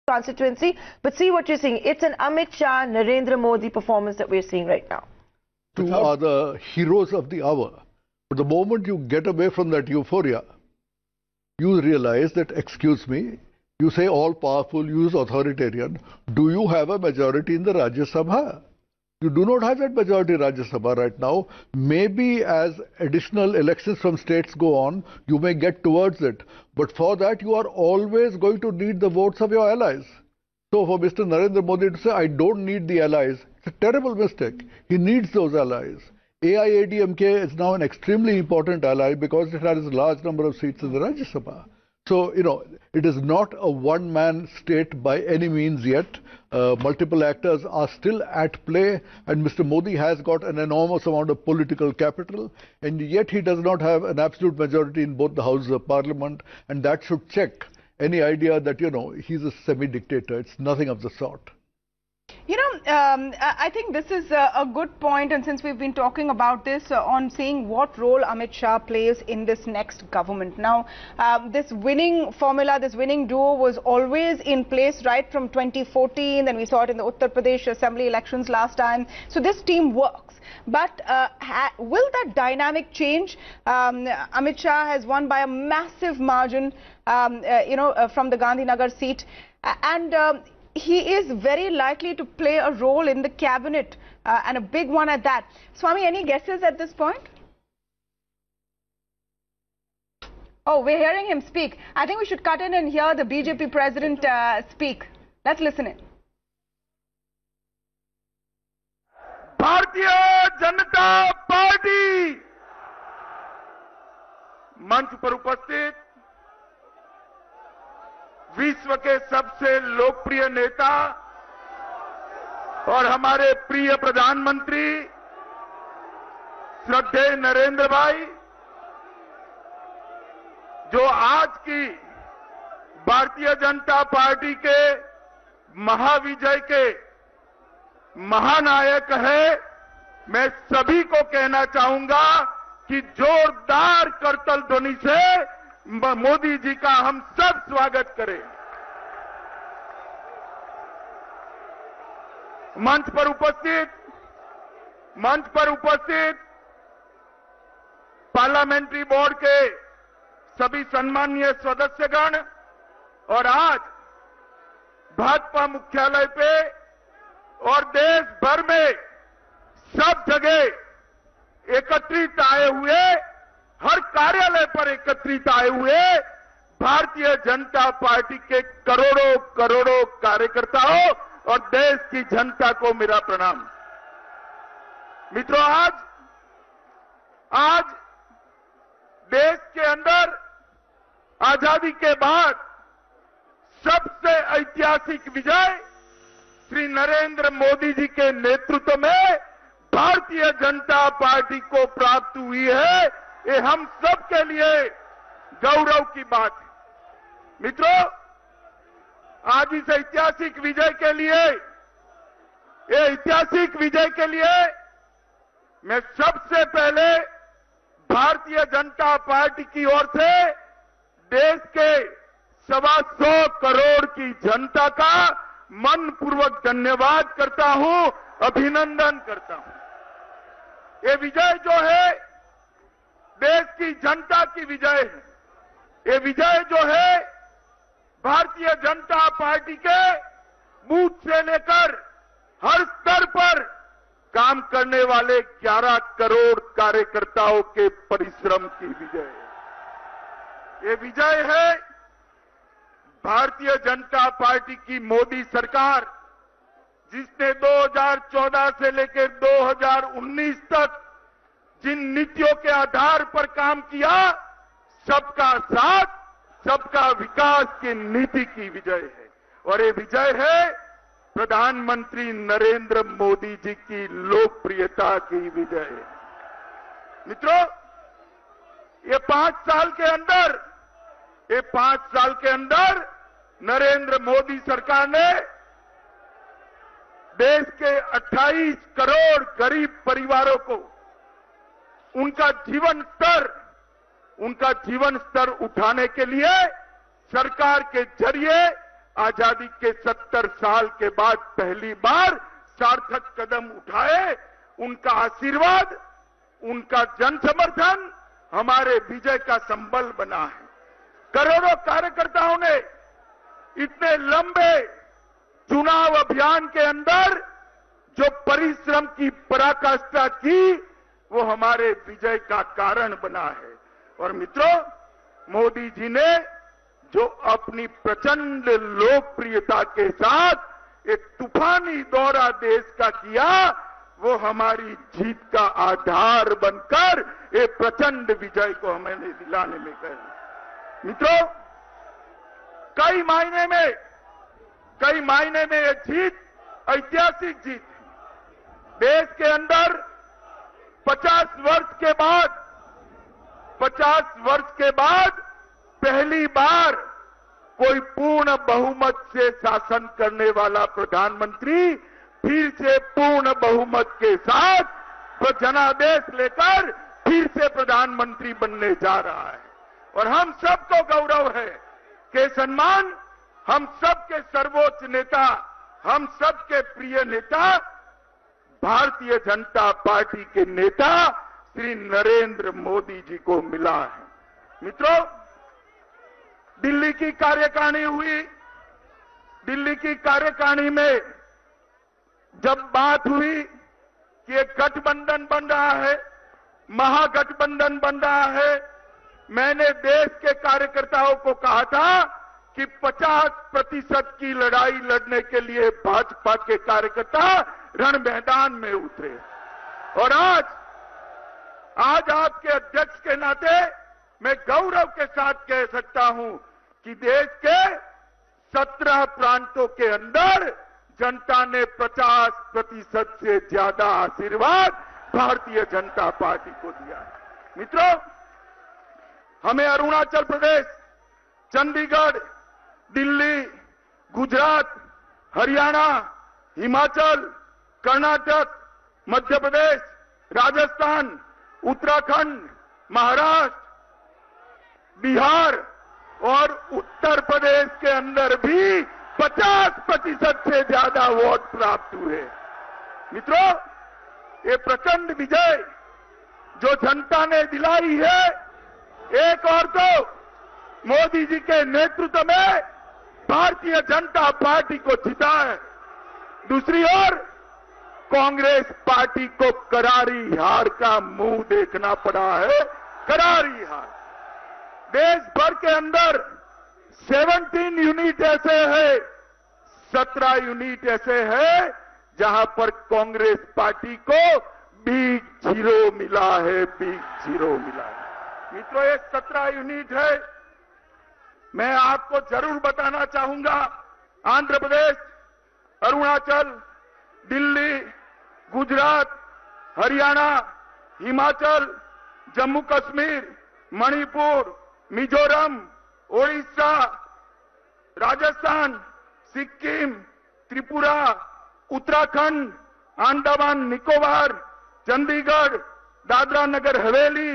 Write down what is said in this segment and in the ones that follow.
constituency, but see what you're seeing. It's an Amit Shah, Narendra Modi performance that we're seeing right now. Two are the heroes of the hour. But the moment you get away from that euphoria, you realize that, excuse me, you say all powerful, you use authoritarian. Do you have a majority in the Rajya Sabha? You do not have that majority in Rajya Sabha right now. Maybe as additional elections from states go on, you may get towards it. But for that, you are always going to need the votes of your allies. So for Mr. Narendra Modi to say, I don't need the allies, it's a terrible mistake. He needs those allies. AIADMK is now an extremely important ally because it has a large number of seats in the Rajya Sabha. So, it is not a one-man state by any means yet. Multiple actors are still at play, and Mr. Modi has got an enormous amount of political capital, and yet he does not have an absolute majority in both the houses of parliament, and that should check any idea that, he's a semi-dictator. It's nothing of the sort. I think this is a good point, and since we've been talking about this on seeing what role Amit Shah plays in this next government. Now, this winning formula, this winning duo was always in place right from 2014, then we saw it in the Uttar Pradesh assembly elections last time. So this team works. But will that dynamic change? Amit Shah has won by a massive margin, from the Gandhinagar seat, and he is very likely to play a role in the cabinet, and a big one at that. Swami, any guesses at this point? Oh, we're hearing him speak. I think we should cut in and hear the BJP president speak. Let's listen in. Bharatiya Janata party मंच पर उपस्थित विश्व के सबसे लोकप्रिय नेता और हमारे प्रिय प्रधानमंत्री श्रद्धेय नरेंद्र भाई, जो आज की भारतीय जनता पार्टी के महाविजय के महानायक है, मैं सभी को कहना चाहूंगा कि जोरदार करतल ध्वनि से मोदी जी का हम सब स्वागत करें। मंच पर उपस्थित पार्लियामेंट्री बोर्ड के सभी सम्माननीय सदस्यगण और आज भाजपा मुख्यालय पे और देश भर में सब जगह एकत्रित आए हुए, हर कार्यालय पर एकत्रित आए हुए भारतीय जनता पार्टी के करोड़ों करोड़ों कार्यकर्ताओं और देश की जनता को मेरा प्रणाम। मित्रों, आज देश के अंदर आजादी के बाद सबसे ऐतिहासिक विजय श्री नरेंद्र मोदी जी के नेतृत्व में भारतीय जनता पार्टी को प्राप्त हुई है। ये हम सब के लिए गौरव की बात है। मित्रों, आज इस ऐतिहासिक विजय के लिए मैं सबसे पहले भारतीय जनता पार्टी की ओर से देश के 125 करोड़ की जनता का मनपूर्वक धन्यवाद करता हूं, अभिनंदन करता हूं। ये विजय जो है देश की जनता की विजय है। ये विजय जो है भारतीय जनता पार्टी के बूथ से लेकर हर स्तर पर काम करने वाले 11 करोड़ कार्यकर्ताओं के परिश्रम की विजय है। ये विजय है भारतीय जनता पार्टी की मोदी सरकार, जिसने 2014 से लेकर 2019 तक जिन नीतियों के आधार पर काम किया, सबका साथ, सबका विकास की नीति की विजय है। और ये विजय है प्रधानमंत्री नरेंद्र मोदी जी की लोकप्रियता की विजय है। मित्रों, ये 5 साल के अंदर नरेंद्र मोदी सरकार ने देश के 28 करोड़ गरीब परिवारों को उनका जीवन स्तर उठाने के लिए सरकार के जरिए आजादी के 70 साल के बाद पहली बार सार्थक कदम उठाए, उनका आशीर्वाद, उनका जन समर्थन हमारे विजय का संबल बना है। करोड़ों कार्यकर्ताओं ने इतने लंबे चुनाव अभियान के अंदर जो परिश्रम की पराकाष्ठा की, वो हमारे विजय का कारण बना है। और मित्रों, मोदी जी ने जो अपनी प्रचंड लोकप्रियता के साथ एक तूफानी दौरा देश का किया, वो हमारी जीत का आधार बनकर एक प्रचंड विजय को हमें दिलाने में गए। मित्रों, कई मायने में ये जीत ऐतिहासिक जीत है। देश के अंदर 50 वर्ष के बाद पहली बार कोई पूर्ण बहुमत से शासन करने वाला प्रधानमंत्री फिर से पूर्ण बहुमत के साथ जनादेश लेकर फिर से प्रधानमंत्री बनने जा रहा है। और हम सबको गौरव है कि सम्मान हम सबके सर्वोच्च नेता, हम सबके प्रिय नेता, भारतीय जनता पार्टी के नेता श्री नरेंद्र मोदी जी को मिला है। मित्रों, दिल्ली की कार्यकारिणी हुई। दिल्ली की कार्यकारिणी में जब बात हुई कि एक गठबंधन बन रहा है, महागठबंधन बन रहा है, मैंने देश के कार्यकर्ताओं को कहा था कि 50% की लड़ाई लड़ने के लिए भाजपा के कार्यकर्ता रण मैदान में उतरे। और आज आपके अध्यक्ष के नाते मैं गौरव के साथ कह सकता हूं कि देश के 17 प्रांतों के अंदर जनता ने 50% से ज्यादा आशीर्वाद भारतीय जनता पार्टी को दिया है। मित्रों, हमें अरुणाचल प्रदेश, चंडीगढ़, दिल्ली, गुजरात, हरियाणा, हिमाचल, कर्नाटक, मध्य प्रदेश, राजस्थान, उत्तराखंड, महाराष्ट्र, बिहार और उत्तर प्रदेश के अंदर भी 50% से ज्यादा वोट प्राप्त हुए। मित्रों, ये प्रचंड विजय जो जनता ने दिलाई है, एक और तो मोदी जी के नेतृत्व में भारतीय जनता पार्टी को जीता है, दूसरी ओर कांग्रेस पार्टी को करारी हार का मुंह देखना पड़ा है। करारी हार। देश भर के अंदर 17 यूनिट ऐसे हैं, 17 यूनिट ऐसे हैं जहां पर कांग्रेस पार्टी को बिग जीरो मिला है, बिग जीरो मिला है। मित्रों, ये 17 यूनिट है। मैं आपको जरूर बताना चाहूंगा, आंध्र प्रदेश, अरुणाचल, दिल्ली, गुजरात, हरियाणा, हिमाचल, जम्मू कश्मीर, मणिपुर, मिजोरम, ओडिशा, राजस्थान, सिक्किम, त्रिपुरा, उत्तराखंड, अंडमान निकोबार, चंडीगढ़, दादरा नगर हवेली,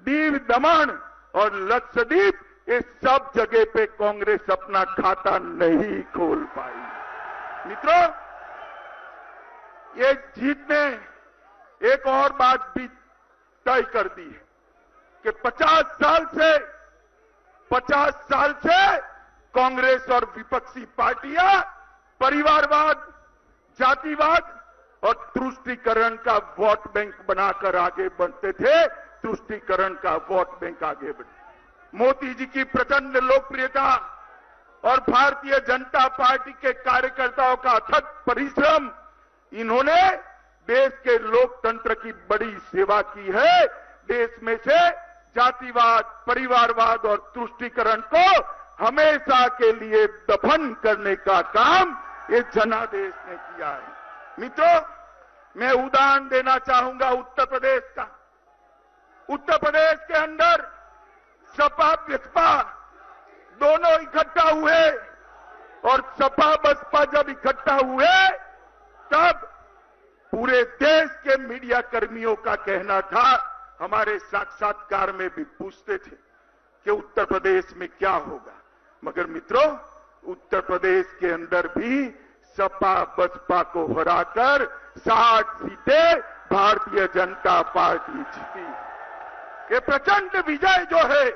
दीव दमन और लक्षद्वीप, ये सब जगह पे कांग्रेस अपना खाता नहीं खोल पाई। मित्रों, ये जीत ने एक और बात भी तय कर दी है कि 50 साल से कांग्रेस और विपक्षी पार्टियां परिवारवाद, जातिवाद और तुष्टीकरण का वोट बैंक बनाकर आगे बढ़ते थे। तुष्टीकरण का वोट बैंक आगे बढ़े। मोदी जी की प्रचंड लोकप्रियता और भारतीय जनता पार्टी के कार्यकर्ताओं का अथक परिश्रम, इन्होंने देश के लोकतंत्र की बड़ी सेवा की है। देश में से जातिवाद, परिवारवाद और तुष्टीकरण को हमेशा के लिए दफन करने का काम ये जनादेश ने किया है। मित्रों, मैं उदाहरण देना चाहूंगा उत्तर प्रदेश का। उत्तर प्रदेश के अंदर सपा बसपा दोनों इकट्ठा हुए और सपा बसपा जब इकट्ठा हुए तब पूरे देश के मीडिया कर्मियों का कहना था, हमारे साक्षात्कार में भी पूछते थे कि उत्तर प्रदेश में क्या होगा। मगर मित्रों, उत्तर प्रदेश के अंदर भी सपा बसपा को हराकर 60 सीटें भारतीय जनता पार्टी जीती। ये प्रचंड विजय जो है,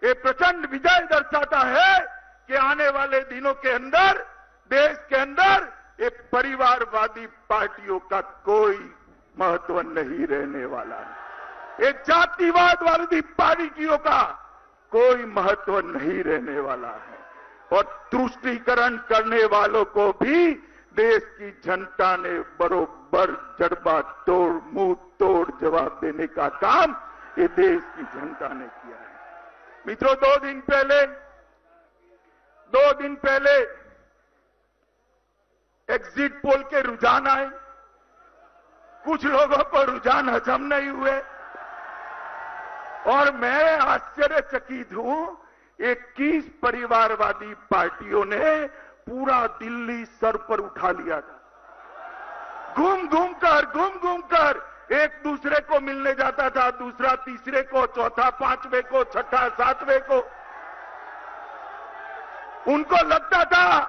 ये प्रचंड विजय दर्शाता है कि आने वाले दिनों के अंदर देश के अंदर ये परिवारवादी पार्टियों का कोई महत्व नहीं रहने वाला है। एक जातिवाद वाली पार्टियों का कोई महत्व नहीं रहने वाला है और तुष्टीकरण करने वालों को भी देश की जनता ने बरोबर जड़बा तोड़ मुंह तोड़ जवाब देने का काम ये देश की जनता ने किया है। मित्रों, दो दिन पहले एग्जिट पोल के रुझान आए। कुछ लोगों को रुझान हजम नहीं हुए और मैं आश्चर्यचकित हूं, 21 परिवारवादी पार्टियों ने पूरा दिल्ली सर पर उठा लिया था। घूम घूम कर एक दूसरे को मिलने जाता था, दूसरा तीसरे को, चौथा पांचवें को, छठा सातवें को। उनको लगता था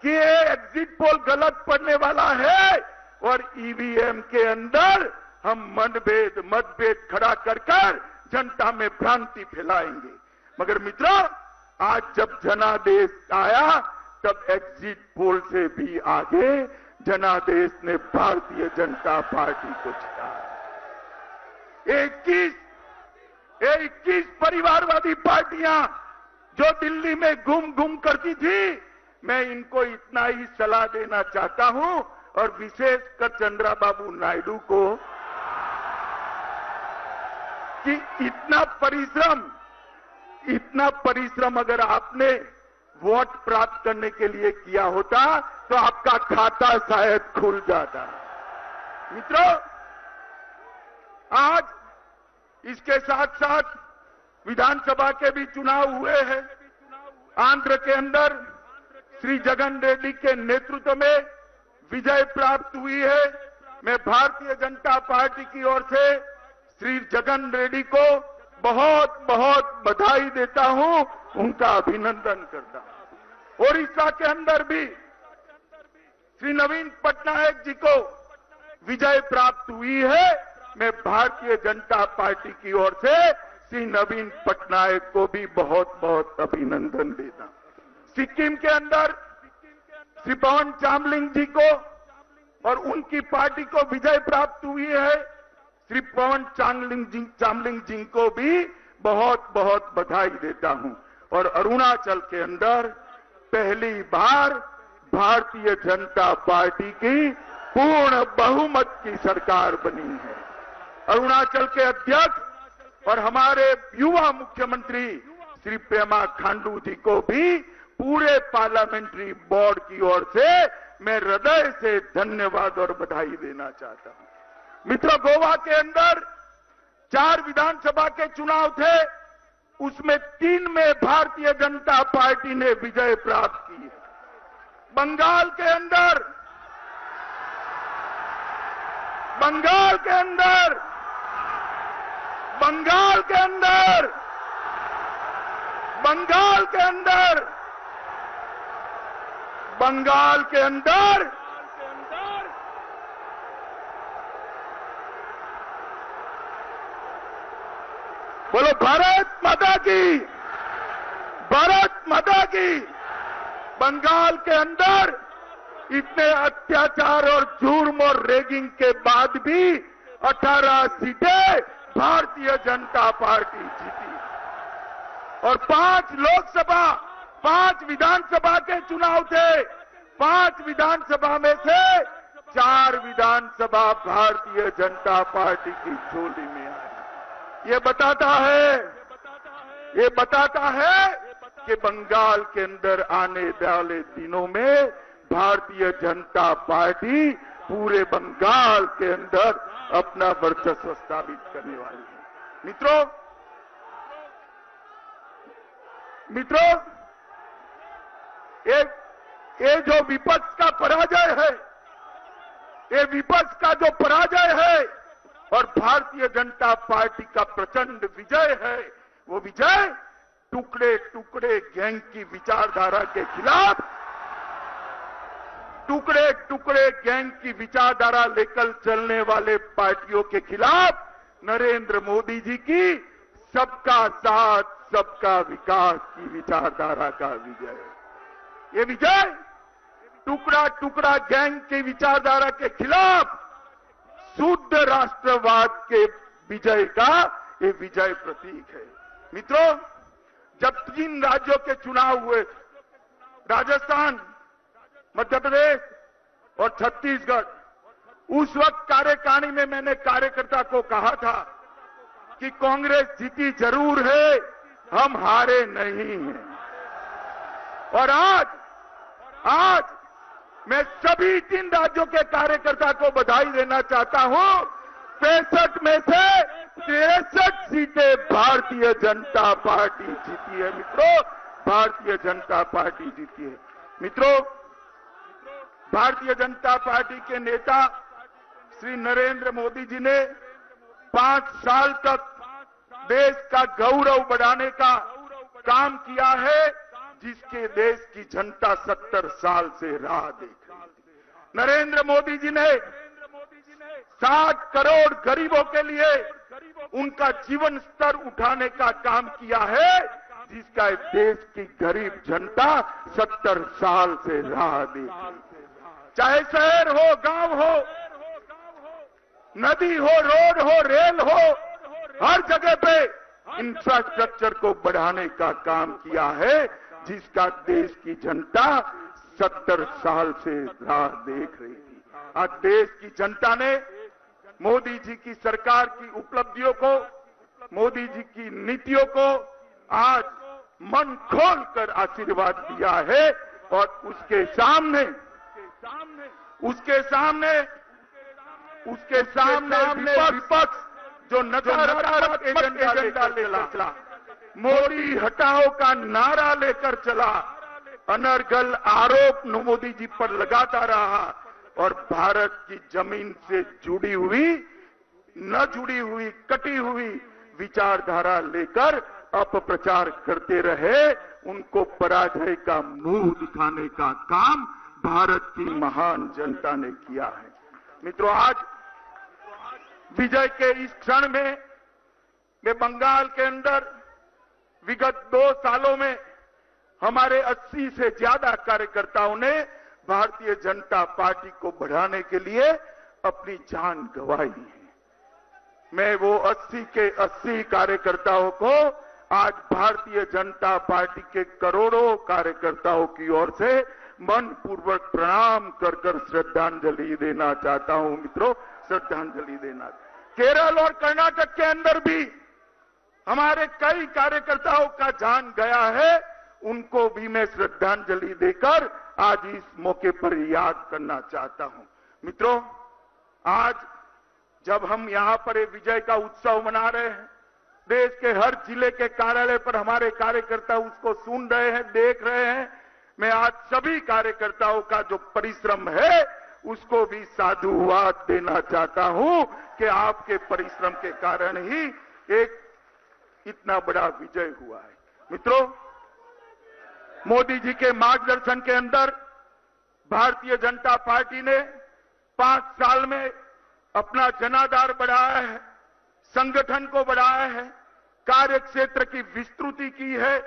कि ये एग्जिट पोल गलत पड़ने वाला है और ईवीएम के अंदर हम मतभेद खड़ा कर जनता में भ्रांति फैलाएंगे। मगर मित्रों, आज जब जनादेश आया तब एग्जिट पोल से भी आगे जनादेश ने भारतीय जनता पार्टी को जिताया। 21 परिवारवादी पार्टियां जो दिल्ली में घूम करती थी, मैं इनको इतना ही सलाह देना चाहता हूं और विशेषकर चंद्रबाबू नायडू को कि इतना परिश्रम अगर आपने वोट प्राप्त करने के लिए किया होता तो आपका खाता शायद खुल जाता। मित्रों, आज इसके साथ साथ विधानसभा के भी चुनाव हुए हैं। आंध्र के अंदर श्री जगन रेड्डी के नेतृत्व में विजय प्राप्त हुई है। मैं भारतीय जनता पार्टी की ओर से श्री जगन रेड्डी को बहुत बहुत बधाई देता हूं, उनका अभिनंदन करता हूं। ओडिशा के अंदर भी श्री नवीन पटनायक जी को विजय प्राप्त हुई है। मैं भारतीय जनता पार्टी की ओर से श्री नवीन पटनायक को भी बहुत बहुत अभिनंदन देता हूं। सिक्किम के अंदर श्री पवन चामलिंग जी को और उनकी पार्टी को विजय प्राप्त हुई है। श्री पवन चामलिंग जी को भी बहुत बहुत बधाई देता हूं। और अरुणाचल के अंदर पहली बार भारतीय जनता पार्टी की पूर्ण बहुमत की सरकार बनी है। अरुणाचल के अध्यक्ष और हमारे युवा मुख्यमंत्री श्री पेमा खांडू जी को भी पूरे पार्लियामेंट्री बोर्ड की ओर से मैं हृदय से धन्यवाद और बधाई देना चाहता हूं। मित्रों, गोवा के अंदर 4 विधानसभा के चुनाव थे, उसमें 3 में भारतीय जनता पार्टी ने विजय प्राप्त की है। बंगाल के अंदर बोलो भारत माता की। बंगाल के अंदर इतने अत्याचार और जुर्म और रेगिंग के बाद भी 18 सीटें भारतीय जनता पार्टी जीती और 5 विधानसभा के चुनाव थे। 5 विधानसभा में से 4 विधानसभा भारतीय जनता पार्टी की झोली में आई। ये बताता है कि बंगाल के अंदर आने वाले दिनों में भारतीय जनता पार्टी पूरे बंगाल के अंदर अपना वर्चस्व स्थापित करने वाली है। मित्रों, ये जो विपक्ष का पराजय है, ये विपक्ष का जो पराजय है और भारतीय जनता पार्टी का प्रचंड विजय है, वो विजय टुकड़े टुकड़े गैंग की विचारधारा के खिलाफ, टुकड़े टुकड़े गैंग की विचारधारा लेकर चलने वाले पार्टियों के खिलाफ नरेंद्र मोदी जी की सबका साथ सबका विकास की विचारधारा का विजय। ये विजय टुकड़ा टुकड़ा गैंग की विचारधारा के खिलाफ शुद्ध राष्ट्रवाद के विजय का ये विजय प्रतीक है। मित्रों, जब 3 राज्यों के चुनाव हुए, राजस्थान, मध्य प्रदेश और छत्तीसगढ़, उस वक्त कार्यकारिणी में मैंने कार्यकर्ता को कहा था कि कांग्रेस जीती जरूर है, हम हारे नहीं हैं। और आज मैं सभी 3 राज्यों के कार्यकर्ता को बधाई देना चाहता हूं। 65 में से 63 सीटें भारतीय जनता पार्टी जीती है। मित्रों, भारतीय जनता पार्टी जीती है। मित्रों, भारतीय जनता पार्टी के नेता श्री नरेंद्र मोदी जी ने 5 साल तक देश का गौरव बढ़ाने का काम किया है, जिसके देश की जनता 70 साल से राह देख रही थी। नरेंद्र मोदी जी ने 60 करोड़ गरीबों के लिए उनका जीवन स्तर उठाने का काम किया है, जिसका देश की गरीब जनता 70 साल से राह देख रही थी। चाहे शहर हो, गांव हो, नदी हो, रोड हो, रेल हो, हर जगह पे इंफ्रास्ट्रक्चर को बढ़ाने का काम किया है, जिसका देश की जनता 70 साल से राह देख रही थी। आज देश की जनता ने मोदी जी की सरकार की उपलब्धियों को, मोदी जी की नीतियों को आज मन खोलकर आशीर्वाद दिया है। और उसके सामने विपक्ष जो नकारात्मक एजेंडा लेकर चला, मोदी हटाओ का नारा लेकर चला, अनर्गल आरोप मोदी जी पर लगाता रहा और भारत की जमीन से जुड़ी हुई, न जुड़ी हुई, कटी हुई विचारधारा लेकर अपप्रचार करते रहे, उनको पराजय का मुंह दिखाने का काम भारत की महान जनता ने किया है। मित्रों, आज विजय के इस क्षण में बंगाल के अंदर विगत 2 सालों में हमारे 80 से ज्यादा कार्यकर्ताओं ने भारतीय जनता पार्टी को बढ़ाने के लिए अपनी जान गंवाई है। मैं वो 80 के 80 कार्यकर्ताओं को आज भारतीय जनता पार्टी के करोड़ों कार्यकर्ताओं की ओर से मनपूर्वक प्रणाम कर श्रद्धांजलि देना चाहता हूं। मित्रों, श्रद्धांजलि देना। केरल और कर्नाटक के अंदर भी हमारे कई कार्यकर्ताओं का जान गया है, उनको भी मैं श्रद्धांजलि देकर आज इस मौके पर याद करना चाहता हूं। मित्रों, आज जब हम यहां पर एक विजय का उत्सव मना रहे हैं, देश के हर जिले के कार्यालय पर हमारे कार्यकर्ता उसको सुन रहे हैं, देख रहे हैं, मैं आज सभी कार्यकर्ताओं का जो परिश्रम है उसको भी साधुवाद देना चाहता हूं कि आपके परिश्रम के कारण ही एक इतना बड़ा विजय हुआ है। मित्रों, मोदी जी के मार्गदर्शन के अंदर भारतीय जनता पार्टी ने 5 साल में अपना जनाधार बढ़ाया है, संगठन को बढ़ाया है, कार्य क्षेत्र की विस्तृति की है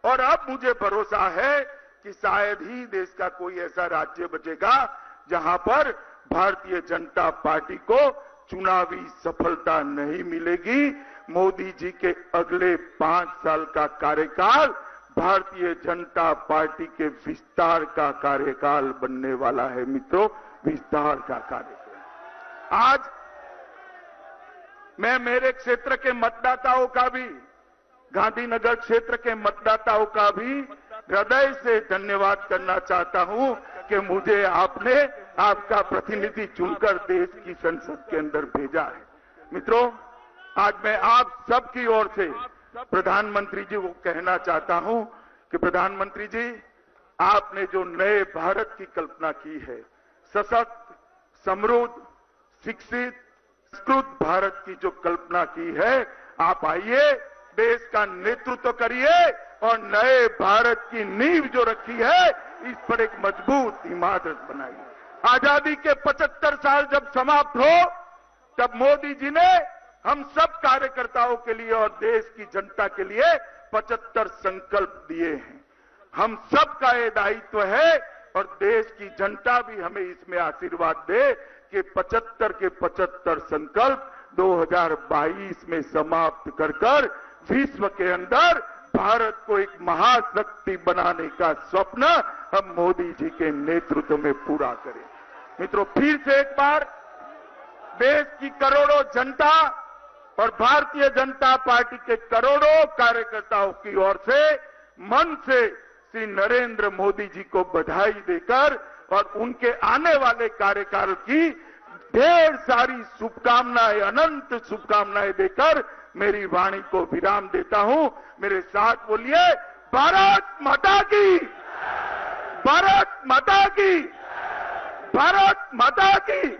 और अब मुझे भरोसा है कि शायद ही देश का कोई ऐसा राज्य बचेगा जहां पर भारतीय जनता पार्टी को चुनावी सफलता नहीं मिलेगी। मोदी जी के अगले 5 साल का कार्यकाल भारतीय जनता पार्टी के विस्तार का कार्यकाल बनने वाला है। मित्रों, विस्तार का कार्यकाल। आज मैं मेरे क्षेत्र के मतदाताओं का भी, गांधीनगर क्षेत्र के मतदाताओं का भी हृदय से धन्यवाद करना चाहता हूं कि मुझे आपने आपका प्रतिनिधि चुनकर देश की संसद के अंदर भेजा है। मित्रों, आज मैं आप सबकी ओर से प्रधानमंत्री जी को कहना चाहता हूं कि प्रधानमंत्री जी, आपने जो नए भारत की कल्पना की है, सशक्त, समृद्ध, शिक्षित, संस्कृत भारत की जो कल्पना की है, आप आइए, देश का नेतृत्व करिए और नए भारत की नींव जो रखी है इस पर एक मजबूत इमारत बनाइए। आजादी के 75 साल जब समाप्त हो तब मोदी जी ने हम सब कार्यकर्ताओं के लिए और देश की जनता के लिए 75 संकल्प दिए हैं। हम सब का ये दायित्व है और देश की जनता भी हमें इसमें आशीर्वाद दे कि 75 के 75 संकल्प 2022 में समाप्त कर विश्व के अंदर भारत को एक महाशक्ति बनाने का स्वप्न हम मोदी जी के नेतृत्व में पूरा करें। मित्रों, फिर से एक बार देश की करोड़ों जनता और भारतीय जनता पार्टी के करोड़ों कार्यकर्ताओं की ओर से मन से श्री नरेंद्र मोदी जी को बधाई देकर और उनके आने वाले कार्यकाल की ढेर सारी शुभकामनाएं, अनंत शुभकामनाएं देकर मेरी वाणी को विराम देता हूं। मेरे साथ बोलिए, भारत माता की, भारत माता की, भारत माता की।